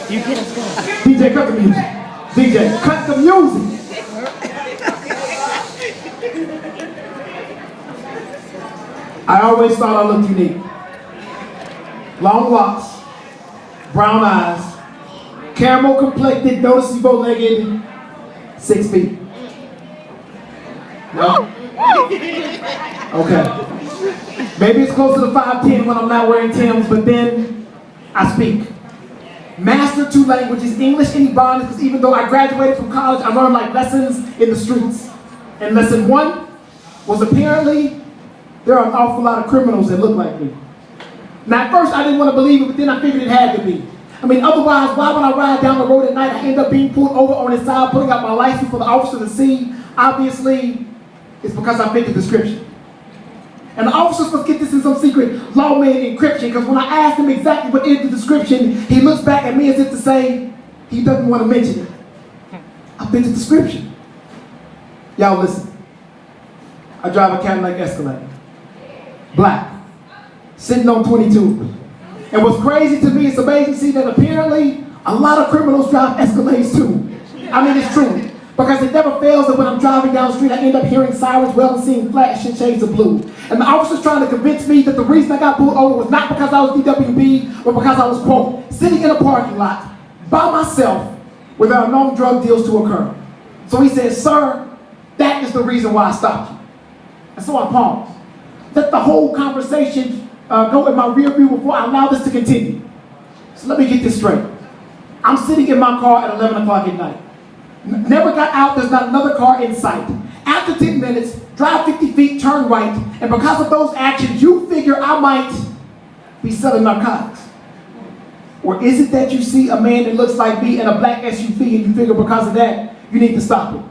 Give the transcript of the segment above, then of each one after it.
You get us going. DJ, cut the music. DJ, cut the music. I always thought I looked unique. Long locks, brown eyes, caramel complected, noticeable legged, 6 feet. No? Okay. Maybe it's closer to 5'10" when I'm not wearing Timbs, but then I speak. Master 2 languages, English and Ebonics, because even though I graduated from college, I learned like lessons in the streets. And lesson 1 was apparently there are an awful lot of criminals that look like me. Now at first I didn't want to believe it, but then I figured it had to be. I mean, otherwise, why would I ride down the road at night, I end up being pulled over on his side, pulling out my license for the officer to see? Obviously, it's because I fit the description. And the officers must get this in some secret lawman encryption, because when I asked him exactly what is the description, he looks back at me as if to say, he doesn't want to mention it. I fit the description. Y'all listen. I drive a Cadillac Escalade. Black. Sitting on 22. And what's crazy to me, it's amazing to see that apparently a lot of criminals drive Escalades too. I mean, it's true. Because it never fails that when I'm driving down the street, I end up hearing sirens well and seeing flashing shades of blue. And the officer's trying to convince me that the reason I got pulled over was not because I was DWB, but because I was, quote, sitting in a parking lot by myself without known drug deals to occur. So he says, sir, that is the reason why I stopped you. And so I paused. Let the whole conversation go in my rear view before I allow this to continue. So let me get this straight. I'm sitting in my car at 11 o'clock at night. Never got out, there's not another car in sight. After 10 minutes, drive 50 feet, turn right, and because of those actions, you figure I might be selling narcotics. Or is it that you see a man that looks like me in a black SUV and you figure because of that, you need to stop it?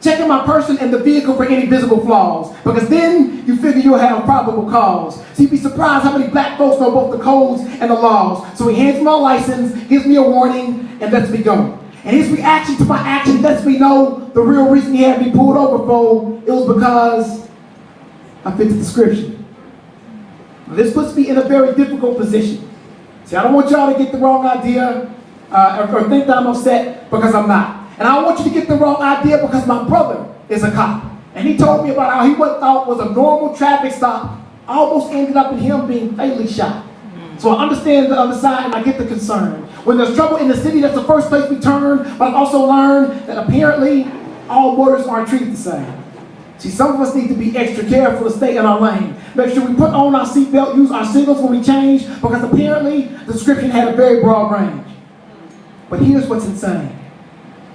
Checking my person and the vehicle for any visible flaws, because then you figure you'll have probable cause. So you'd be surprised how many black folks know both the codes and the laws. So he hands me my license, gives me a warning, and lets me go. And his reaction to my action lets me know the real reason he had me pulled over for, it was because I fit the description. Now, this puts me in a very difficult position. See, I don't want y'all to get the wrong idea or think that I'm upset, because I'm not. And I don't want you to get the wrong idea, because my brother is a cop. And he told me about how he thought was a normal traffic stop almost ended up in him being fatally shot. So I understand the other side and I get the concern. When there's trouble in the city, that's the first place we turn, but I've also learned that apparently all motorists aren't treated the same. See, some of us need to be extra careful to stay in our lane. Make sure we put on our seatbelt, use our signals when we change, because apparently the description had a very broad range. But here's what's insane.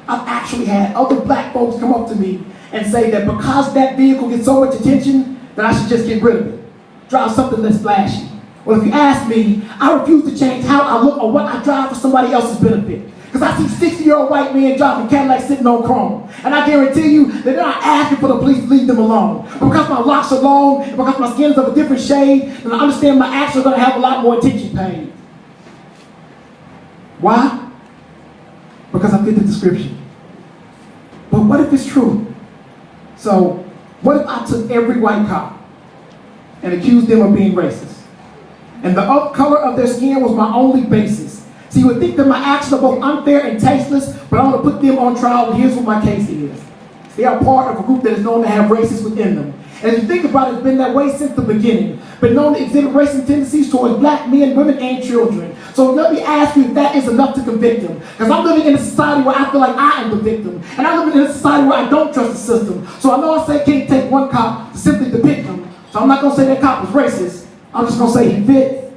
I've actually had other black folks come up to me and say that because that vehicle gets so much attention, that I should just get rid of it. Drive something less flashy. Well, if you ask me, I refuse to change how I look or what I drive for somebody else's benefit. Because I see 60-year-old white men driving Cadillacs sitting on chrome. And I guarantee you that they're not asking for the police to leave them alone. But because my locks are long, and because my skin is of a different shade, and I understand my actions are going to have a lot more attention paid. Why? Because I fit the description. But what if it's true? So, what if I took every white cop and accused them of being racist? And the color of their skin was my only basis. So you would think that my actions are both unfair and tasteless, but I'm going to put them on trial, and here's what my case is. They are part of a group that is known to have racists within them. And if you think about it, it's been that way since the beginning. Been known to exhibit racist tendencies towards black men, women, and children. So let me ask you if that is enough to convict them. Because I'm living in a society where I feel like I am the victim. And I'm living in a society where I don't trust the system. So I know I say can't take one cop to simply depict him. So I'm not going to say that cop is racist. I'm just going to say he fit